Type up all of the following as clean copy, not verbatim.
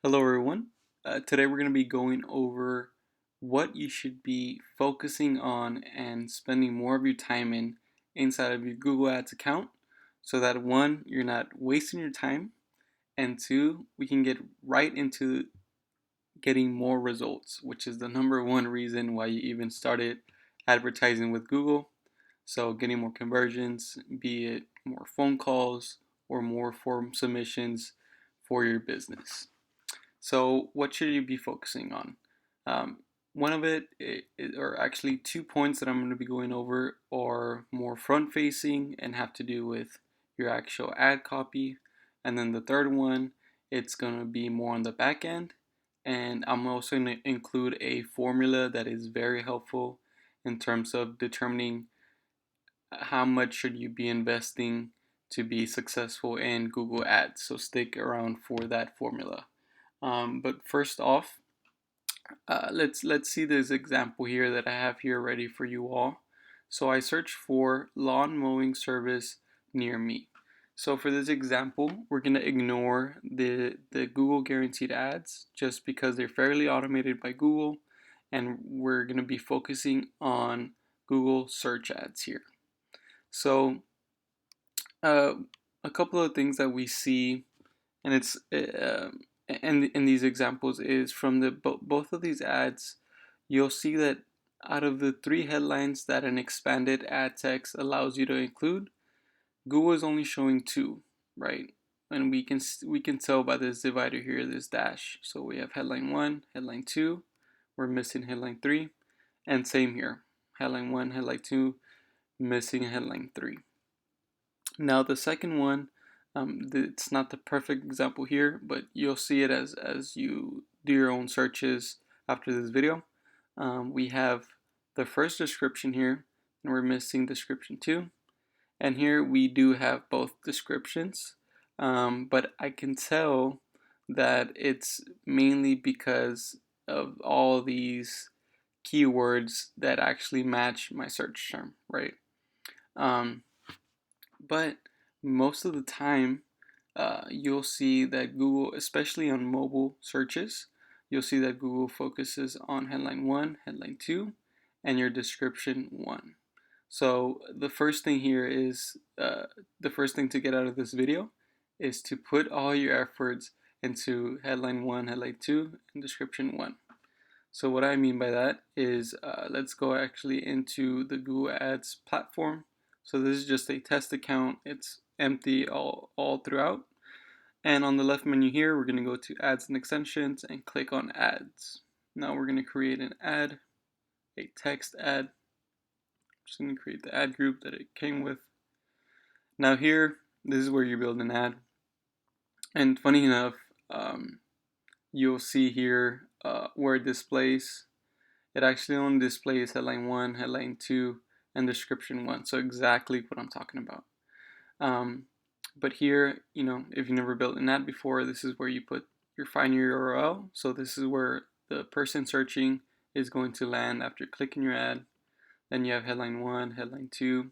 Hello, everyone. Today we're going to be going over what you should be focusing on and spending more of your time in inside of your Google Ads account so that one, you're not wasting your time, and two, we can get right into getting more results, which is the number one reason why you even started advertising with Google. So, getting more conversions, be it more phone calls or more form submissions for your business. So, what should you be focusing on? Um, one of or actually 2 points that I'm going to be going over, are more front facing and have to do with your actual ad copy. And then the third one, it's going to be more on the back end. And I'm also going to include a formula that is very helpful in terms of determining how much should you be investing to be successful in Google Ads. So stick around for that formula. But first off, let's see this example here that I have here ready for you all. So I search for lawn mowing service near me. So for this example, we're gonna ignore the Google guaranteed ads just because they're fairly automated by Google, and we're gonna be focusing on Google search ads here. So uh, a couple of things that we see, and it's and in these examples, is from the both of these ads, you'll see that out of the three headlines that an expanded ad text allows you to include, Google is only showing two, right? And we can tell by this divider here, this dash. So we have headline 1, headline 2, we're missing headline 3, and same here, headline 1, headline 2, missing headline 3. Now the second one, it's not the perfect example here, but you'll see it as you do your own searches after this video. We have the first description here, and we're missing description 2. And here we do have both descriptions, but I can tell that it's mainly because of all these keywords that actually match my search term, right? Um, but most of the time, you'll see that Google, especially on mobile searches, you'll see that Google focuses on headline 1, headline 2, and your description 1. So the first thing here is, the first thing to get out of this video is to put all your efforts into headline 1, headline 2, and description 1. So what I mean by that is, let's go actually into the Google Ads platform. So this is just a test account. It's empty all throughout. And on the left menu here, we're going to go to Ads and Extensions and click on Ads. Now we're going to create an ad, a text ad. I'm just going to create the ad group that it came with. Now here, this is where you build an ad. And funny enough, you'll see here where it displays. It actually only displays headline 1, headline 2, and description 1. So exactly what I'm talking about. But here, if you never built an ad before, this is where you find your URL. So this is where the person searching is going to land after clicking your ad. Then you have headline 1, headline 2.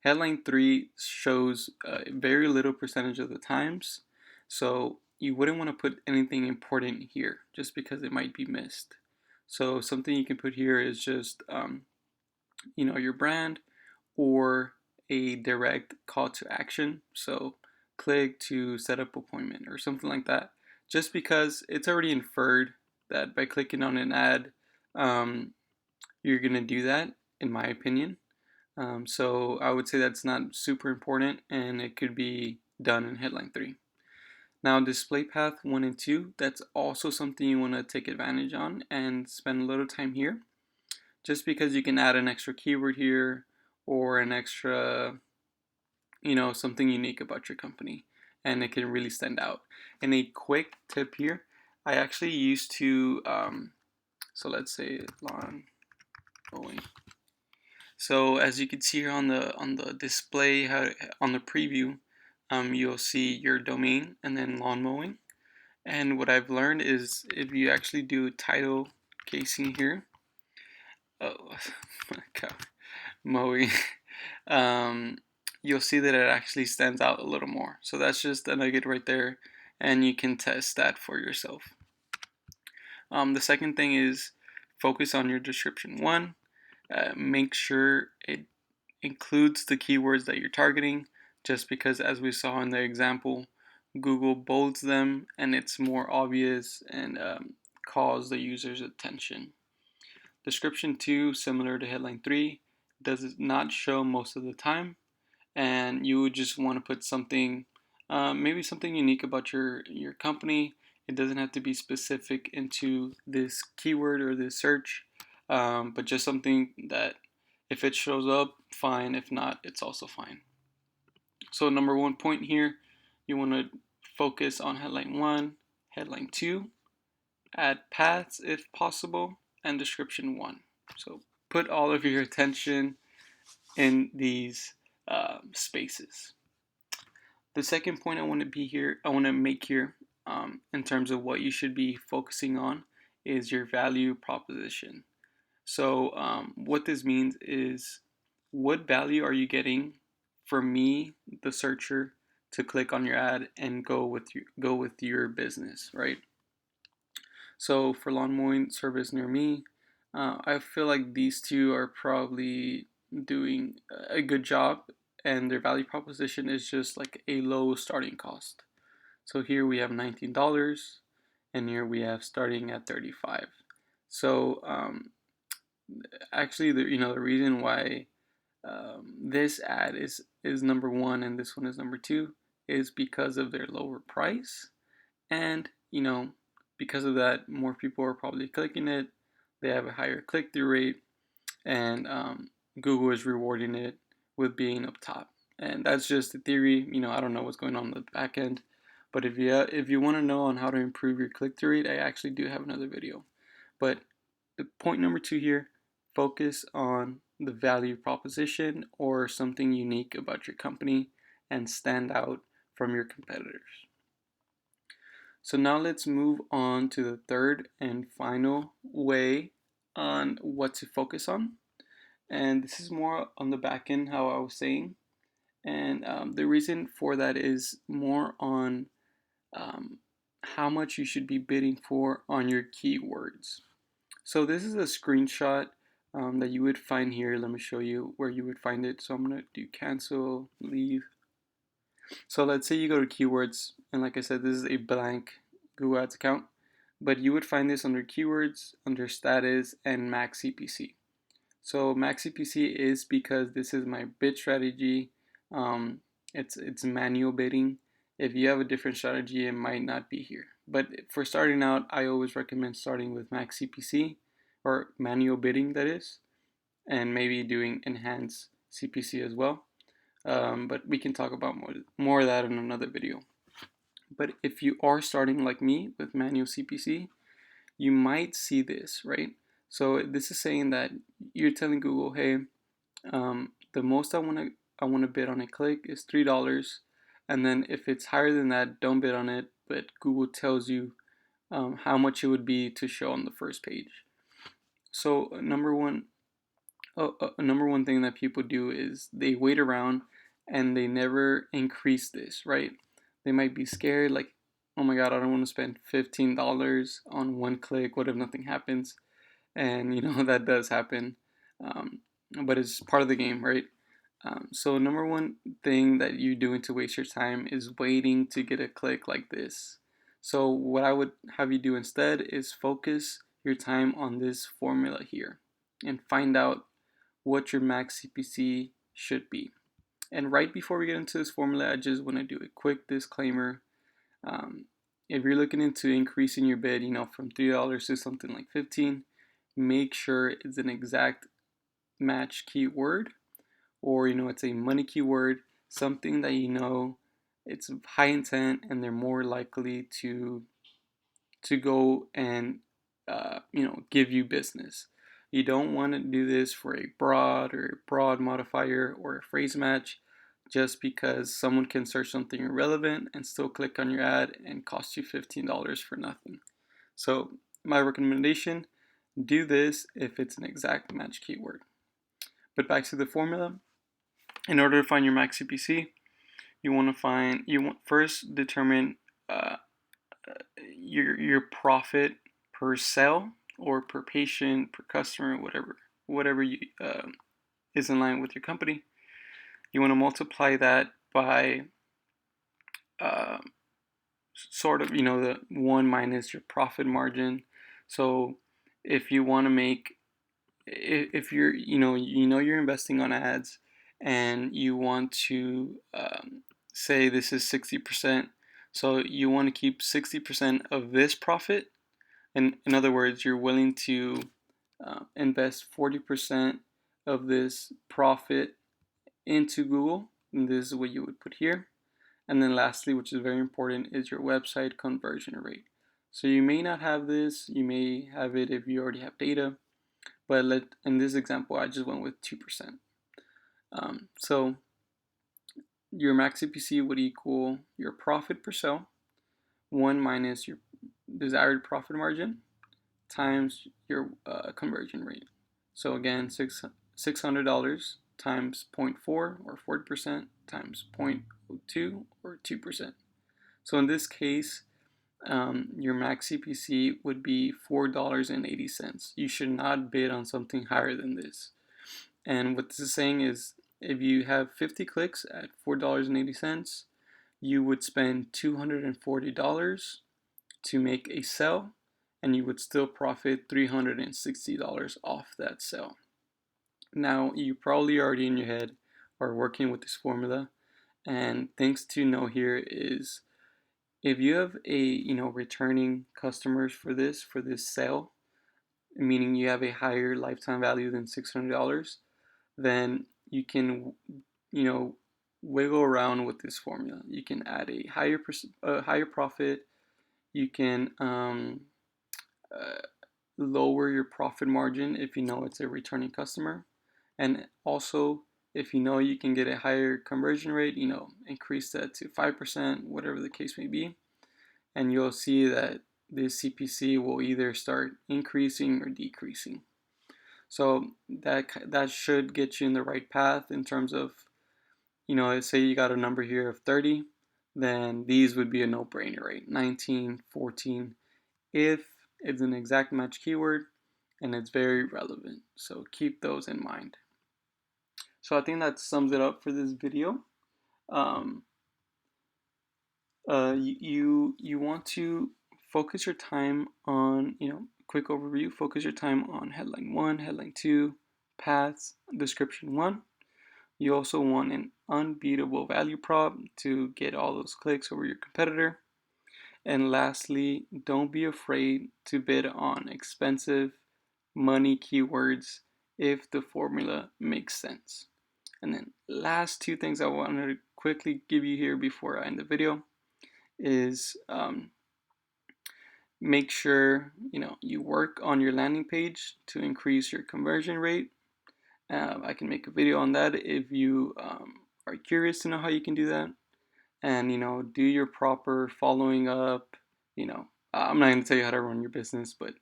Headline 3 shows very little percentage of the times. So you wouldn't want to put anything important here just because it might be missed. So something you can put here is just, your brand, or a direct call to action. So click to set up appointment or something like that. Just because it's already inferred that by clicking on an ad, you're going to do that, in my opinion. So I would say that's not super important, and it could be done in headline 3. Now, display path 1 and 2, that's also something you want to take advantage on and spend a little time here. Just because you can add an extra keyword here, or an extra, something unique about your company, and it can really stand out. And a quick tip here, I actually used to, so let's say lawn mowing. So as you can see here on the display, on the preview, you'll see your domain and then lawn mowing. And what I've learned is, if you actually do title casing here, oh my god, mowing, you'll see that it actually stands out a little more. So that's just a nugget right there, and you can test that for yourself. The second thing is focus on your description. One, make sure it includes the keywords that you're targeting, just because, as we saw in the example, Google bolds them and it's more obvious and calls the user's attention. Description 2, similar to headline 3, does not show most of the time, and you would just want to put something, maybe something unique about your company. It doesn't have to be specific into this keyword or this search, but just something that if it shows up, fine. If not, it's also fine. So number one point here, you want to focus on headline 1, headline 2, add paths if possible, and description 1. So put all of your attention in these spaces. The second point I want to make here, in terms of what you should be focusing on, is your value proposition. So what this means is, what value are you getting for me, the searcher, to click on your ad and go with your business, right? So for lawn mowing service near me, I feel like these two are probably doing a good job, and their value proposition is just like a low starting cost. So here we have $19, and here we have starting at 35. So actually, the reason why this ad is number one and this one is number two is because of their lower price, and because of that, more people are probably clicking it. They have a higher click-through rate, and Google is rewarding it with being up top. And that's just a theory. I don't know what's going on in the back end, but if you want to know on how to improve your click-through rate, I actually do have another video. But the point number two here, focus on the value proposition or something unique about your company and stand out from your competitors. So now let's move on to the third and final way on what to focus on. And this is more on the back end, how I was saying. And the reason for that is more on how much you should be bidding for on your keywords. So this is a screenshot that you would find here. Let me show you where you would find it. So I'm going to do cancel, leave. So let's say you go to keywords, and like I said, this is a blank Google Ads account, but you would find this under keywords, under status, and max CPC. So max CPC is because this is my bid strategy. It's manual bidding. If you have a different strategy, it might not be here. But for starting out, I always recommend starting with max CPC, or manual bidding, that is, and maybe doing enhanced CPC as well. But we can talk about more of that in another video. But if you are starting like me with manual CPC, you might see this, right? So this is saying that you're telling Google, hey, the most I want to bid on a click is $3, and then if it's higher than that, don't bid on it. But Google tells you how much it would be to show on the first page. So number one thing that people do is they wait around and they never increase this, right? They might be scared, like, oh my god, I don't want to spend $15 on one click. What if nothing happens? And that does happen, but it's part of the game, right? So number one thing that you're doing to waste your time is waiting to get a click like this. So what I would have you do instead is focus your time on this formula here and find out what your max CPC should be. And right before we get into this formula, I just want to do a quick disclaimer. If you're looking into increasing your bid, from $3 to something like $15, make sure it's an exact match keyword, or it's a money keyword, something that it's high intent and they're more likely to go and give you business. You don't want to do this for a broad modifier or a phrase match, just because someone can search something irrelevant and still click on your ad and cost you $15 for nothing. So my recommendation, do this if it's an exact match keyword. But back to the formula. In order to find your max CPC, you want first determine your profit per sale or per patient, per customer, whatever you, is in line with your company. You want to multiply that by uh, sort of, the one minus your profit margin. So if you want to make, if you're, you're investing on ads and you want to say this is 60%, so you want to keep 60% of this profit. And in other words, you're willing to invest 40% of this profit into Google. And this is what you would put here. And then lastly, which is very important, is your website conversion rate. So you may not have this, you may have it if you already have data, but in this example, I just went with 2%. So your max CPC would equal your profit per sale, 1 minus your desired profit margin, times your conversion rate. So again, $600 times 0.4 or 40% times 0.02 or 2%. So in this case, your max CPC would be $4.80. You should not bid on something higher than this. And what this is saying is, if you have 50 clicks at $4.80, you would spend $240 to make a sale, and you would still profit $360 off that sale. Now, you probably already in your head are working with this formula, and things to know here is, if you have a returning customers for this sale, meaning you have a higher lifetime value than $600, then you can wiggle around with this formula. You can add a higher profit. You can lower your profit margin if you know it's a returning customer, and also if you know you can get a higher conversion rate, increase that to 5%, whatever the case may be, and you'll see that this CPC will either start increasing or decreasing. So that should get you in the right path in terms of, say you got a number here of 30, then these would be a no-brainer, right? 19, 14, if it's an exact match keyword and it's very relevant. So keep those in mind. So I think that sums it up for this video. You want to focus your time on, quick overview, focus your time on headline 1, headline 2, paths, description 1. You also want an unbeatable value prop to get all those clicks over your competitor. And lastly, don't be afraid to bid on expensive money keywords if the formula makes sense. And then last two things I wanted to quickly give you here before I end the video is make sure you work on your landing page to increase your conversion rate. I can make a video on that if you are curious to know how you can do that. And do your proper following up. I'm not going to tell you how to run your business, but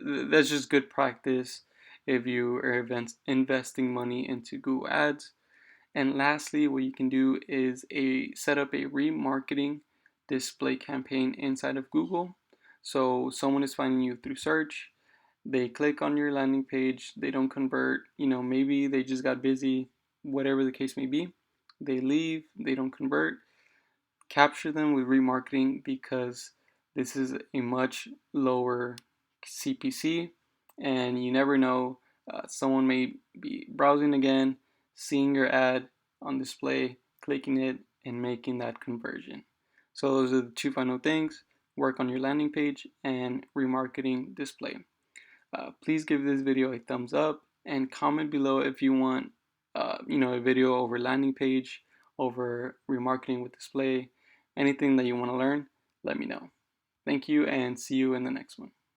that's just good practice if you are investing money into Google Ads. And lastly, what you can do is set up a remarketing display campaign inside of Google. So someone is finding you through search, they click on your landing page, they don't convert, maybe they just got busy, whatever the case may be, they leave, they don't convert. Capture them with remarketing, because this is a much lower CPC, and you never know, someone may be browsing again, seeing your ad on display, clicking it, and making that conversion. So those are the two final things: work on your landing page and remarketing display. Please give this video a thumbs up and comment below if you want a video over landing page, over remarketing with display, anything that you want to learn. Let me know. Thank you, and see you in the next one.